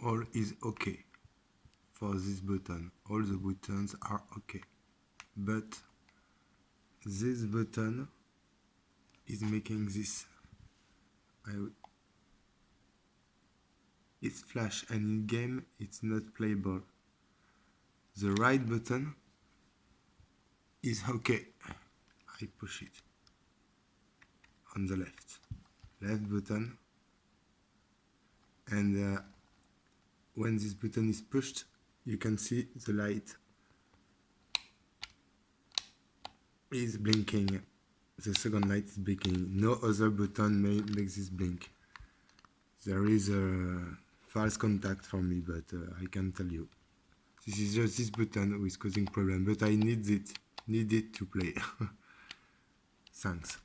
all is okay for this button. All the buttons are okay, but this button is making this. It's flash, and in game it's not playable. The right button is okay. I push it on the left button, and when this button is pushed, you can see the light is blinking. The second light is blinking. No other button makes this blink. There is a false contact for me, but I can tell you. This is just this button who is causing problem, but I need it to play. Thanks.